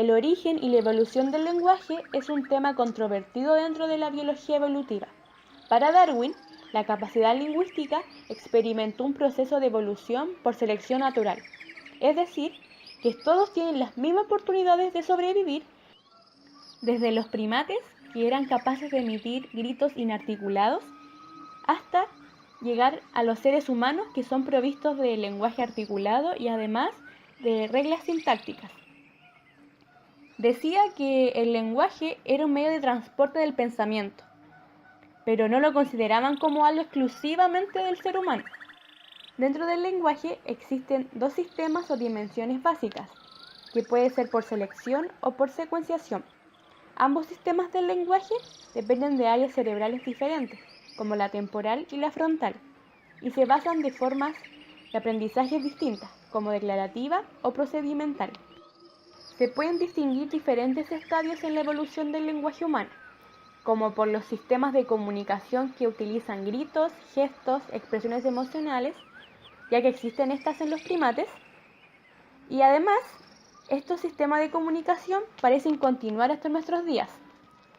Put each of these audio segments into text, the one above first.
El origen y la evolución del lenguaje es un tema controvertido dentro de la biología evolutiva. Para Darwin, la capacidad lingüística experimentó un proceso de evolución por selección natural, es decir, que todos tienen las mismas oportunidades de sobrevivir, desde los primates, que eran capaces de emitir gritos inarticulados, hasta llegar a los seres humanos, que son provistos de lenguaje articulado y además de reglas sintácticas. Decía que el lenguaje era un medio de transporte del pensamiento, pero no lo consideraban como algo exclusivamente del ser humano. Dentro del lenguaje existen dos sistemas o dimensiones básicas, que puede ser por selección o por secuenciación. Ambos sistemas del lenguaje dependen de áreas cerebrales diferentes, como la temporal y la frontal, y se basan de formas de aprendizaje distintas, como declarativa o procedimental. Se pueden distinguir diferentes estadios en la evolución del lenguaje humano, como por los sistemas de comunicación que utilizan gritos, gestos, expresiones emocionales, ya que existen estas en los primates, y además estos sistemas de comunicación parecen continuar hasta nuestros días,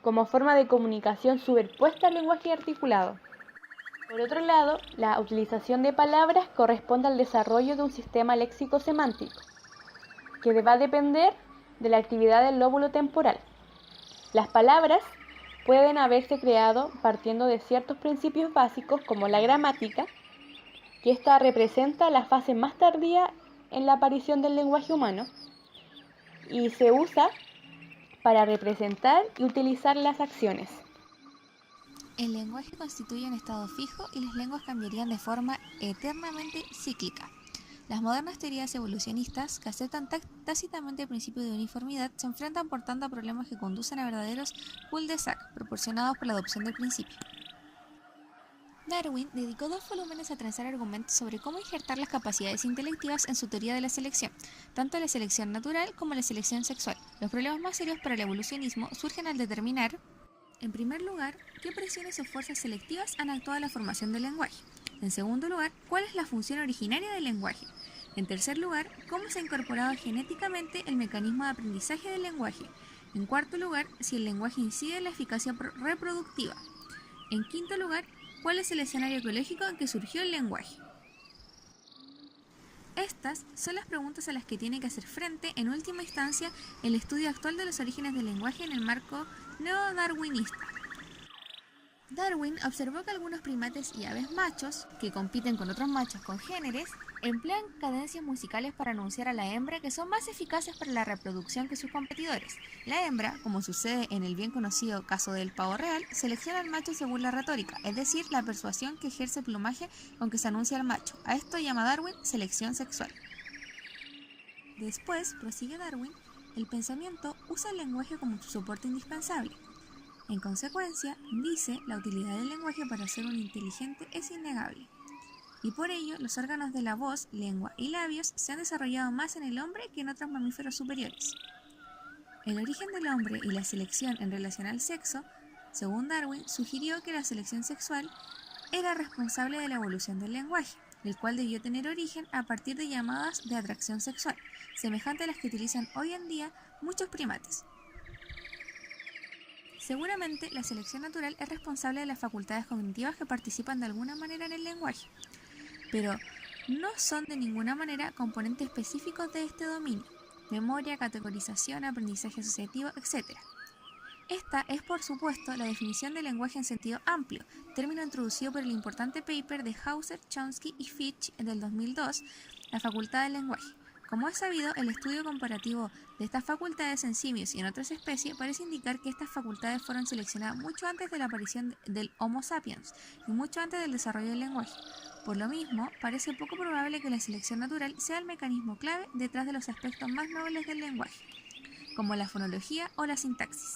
como forma de comunicación superpuesta al lenguaje articulado. Por otro lado, la utilización de palabras corresponde al desarrollo de un sistema léxico-semántico, que va a depender de la actividad del lóbulo temporal. Las palabras pueden haberse creado partiendo de ciertos principios básicos, como la gramática, que esta representa la fase más tardía en la aparición del lenguaje humano, y se usa para representar y utilizar las acciones. El lenguaje constituye un estado fijo y las lenguas cambiarían de forma eternamente cíclica. Las modernas teorías evolucionistas, que aceptan tácitamente el principio de uniformidad, se enfrentan por tanto a problemas que conducen a verdaderos cul-de-sac proporcionados por la adopción del principio. Darwin dedicó 2 volúmenes a transar argumentos sobre cómo injertar las capacidades intelectivas en su teoría de la selección, tanto la selección natural como la selección sexual. Los problemas más serios para el evolucionismo surgen al determinar, en primer lugar, qué presiones o fuerzas selectivas han actuado en la formación del lenguaje. En segundo lugar, cuál es la función originaria del lenguaje. En tercer lugar, cómo se ha incorporado genéticamente el mecanismo de aprendizaje del lenguaje. En cuarto lugar, si el lenguaje incide en la eficacia reproductiva. En quinto lugar, ¿cuál es el escenario ecológico en que surgió el lenguaje? Estas son las preguntas a las que tiene que hacer frente, en última instancia, el estudio actual de los orígenes del lenguaje en el marco neodarwinista. Darwin observó que algunos primates y aves machos, que compiten con otros machos congéneres, emplean cadencias musicales para anunciar a la hembra que son más eficaces para la reproducción que sus competidores. La hembra, como sucede en el bien conocido caso del pavo real, selecciona al macho según la retórica, es decir, la persuasión que ejerce el plumaje con que se anuncia al macho. A esto llama Darwin selección sexual. Después, prosigue Darwin, el pensamiento usa el lenguaje como su soporte indispensable. En consecuencia, dice, la utilidad del lenguaje para ser un inteligente es innegable. Y por ello, los órganos de la voz, lengua y labios se han desarrollado más en el hombre que en otros mamíferos superiores. El origen del hombre y la selección en relación al sexo, según Darwin, sugirió que la selección sexual era responsable de la evolución del lenguaje, el cual debió tener origen a partir de llamadas de atracción sexual, semejante a las que utilizan hoy en día muchos primates. Seguramente, la selección natural es responsable de las facultades cognitivas que participan de alguna manera en el lenguaje, pero no son de ninguna manera componentes específicos de este dominio: memoria, categorización, aprendizaje asociativo, etc. Esta es, por supuesto, la definición de lenguaje en sentido amplio, término introducido por el importante paper de Hauser, Chomsky y Fitch del 2002, la facultad del lenguaje. Como es sabido, el estudio comparativo de estas facultades en simios y en otras especies parece indicar que estas facultades fueron seleccionadas mucho antes de la aparición del Homo sapiens y mucho antes del desarrollo del lenguaje. Por lo mismo, parece poco probable que la selección natural sea el mecanismo clave detrás de los aspectos más nobles del lenguaje, como la fonología o la sintaxis.